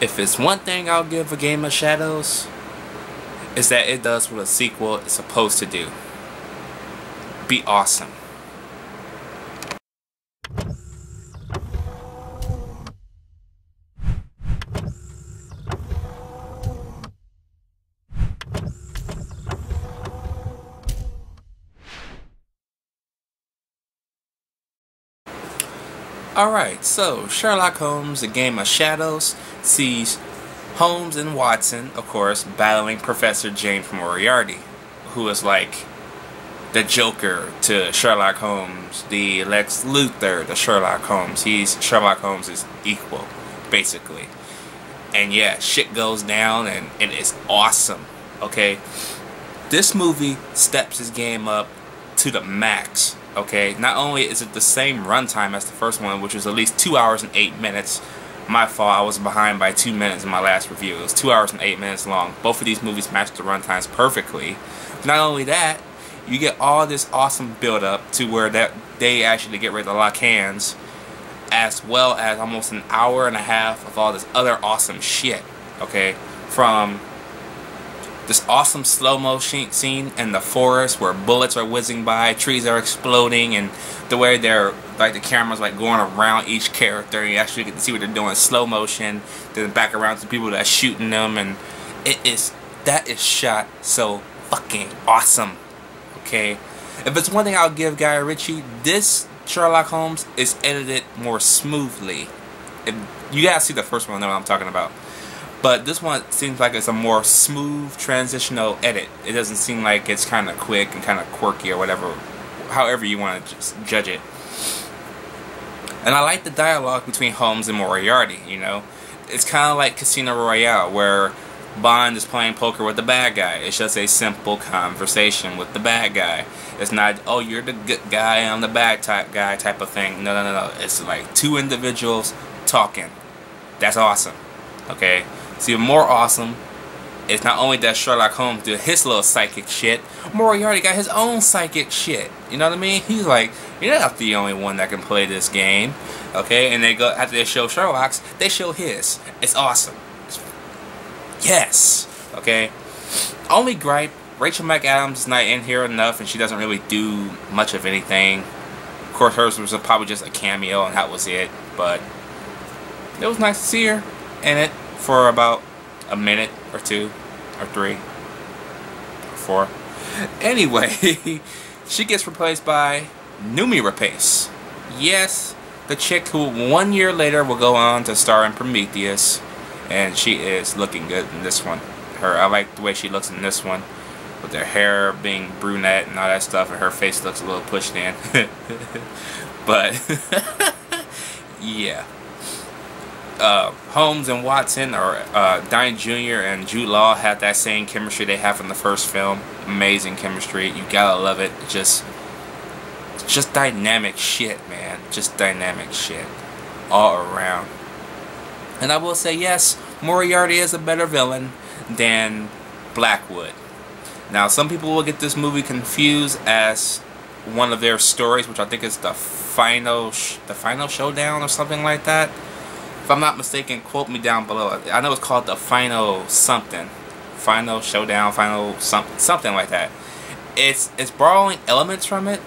If it's one thing I'll give a Game of Shadows, is that it does what a sequel is supposed to do. Be awesome. Alright, so Sherlock Holmes, A Game of Shadows, sees Holmes and Watson, of course, battling Professor James Moriarty, who is like the Joker to Sherlock Holmes, the Lex Luthor to Sherlock Holmes. He's Sherlock Holmes' equal, basically. And yeah, shit goes down and it is awesome, okay? This movie steps his game up to the max. Okay, not only is it the same runtime as the first one, which was at least 2 hours and 8 minutes. My fault, I was behind by 2 minutes in my last review. It was 2 hours and 8 minutes long. Both of these movies match the runtimes perfectly. Not only that, you get all this awesome build-up to where that they actually get ready to lock hands, as well as almost an hour and a half of all this other awesome shit. Okay, from this awesome slow-mo scene in the forest where bullets are whizzing by, trees are exploding, and the way they're, like, the camera's like going around each character, and you actually get to see what they're doing in slow motion, then back around to people that are shooting them, and that is shot so fucking awesome. Okay, if it's one thing I'll give Guy Ritchie, this Sherlock Holmes is edited more smoothly. You gotta see the first one to know what I'm talking about. But this one seems like it's a more smooth transitional edit. It doesn't seem like it's kind of quick and kind of quirky or whatever, however you want to just judge it. And I like the dialogue between Holmes and Moriarty, you know. It's kind of like Casino Royale, where Bond is playing poker with the bad guy. It's just a simple conversation with the bad guy. It's not, oh, you're the good guy, I'm the bad guy type of thing. No. It's like two individuals talking. That's awesome. Okay? See, more awesome is not only that Sherlock Holmes did his little psychic shit, Moriarty got his own psychic shit. You know what I mean? He's like, you're not the only one that can play this game. Okay? And they go, after they show Sherlock's, they show his. It's awesome. Yes. Okay? Only gripe, Rachel McAdams is not in here enough, and she doesn't really do much of anything. Of course, hers was probably just a cameo, and that was it. But it was nice to see her in it for about a minute or two or three or four. Anyway, she gets replaced by Noomi Rapace. Yes, the chick who 1 year later will go on to star in Prometheus, and she is looking good in this one. I like the way she looks in this one, with her hair being brunette and all that stuff, and her face looks a little pushed in. But yeah. Holmes and Watson, or Downey Jr. and Jude Law, have that same chemistry they have in the first film. Amazing chemistry. You gotta love it. Just dynamic shit, man. Just dynamic shit all around. And I will say, yes, Moriarty is a better villain than Blackwood. Now, some people will get this movie confused as one of their stories, which I think is the final showdown or something like that. If I'm not mistaken, quote me down below. I know it's called the final something. Final showdown, final something like that. It's borrowing elements from it,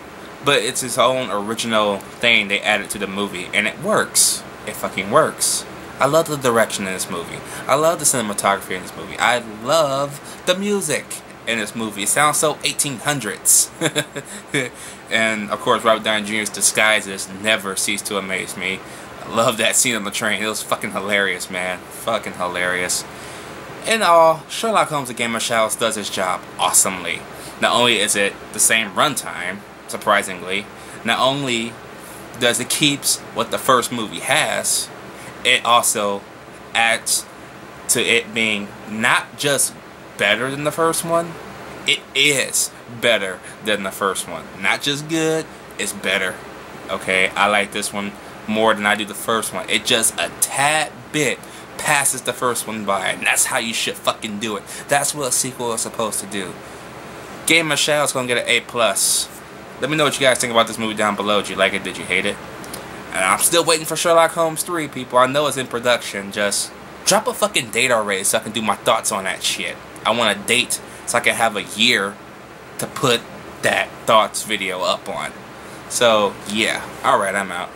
but it's its own original thing they added to the movie, and it works. It fucking works. I love the direction in this movie. I love the cinematography in this movie. I love the music in this movie. It sounds so 1800s. And of course, Robert Downey Jr.'s disguises never cease to amaze me. I love that scene on the train. It was fucking hilarious, man. Fucking hilarious. In all, Sherlock Holmes: A Game of Shadows does its job awesomely. Not only is it the same runtime, surprisingly, not only does it keeps what the first movie has, it also adds to it being not just better than the first one, it is better than the first one. Not just good, it's better. Okay, I like this one more than I do the first one. It just a tad bit passes the first one by, and that's how you should fucking do it. That's what a sequel is supposed to do. Game of Shadows gonna get an A+. Let me know what you guys think about this movie down below. Did you like it? Did you hate it? And I'm still waiting for Sherlock Holmes 3, people. I know it's in production. Just Drop a fucking date already so I can do my thoughts on that shit. I want a date so I can have a year to put that thoughts video up on. So, yeah. Alright, I'm out.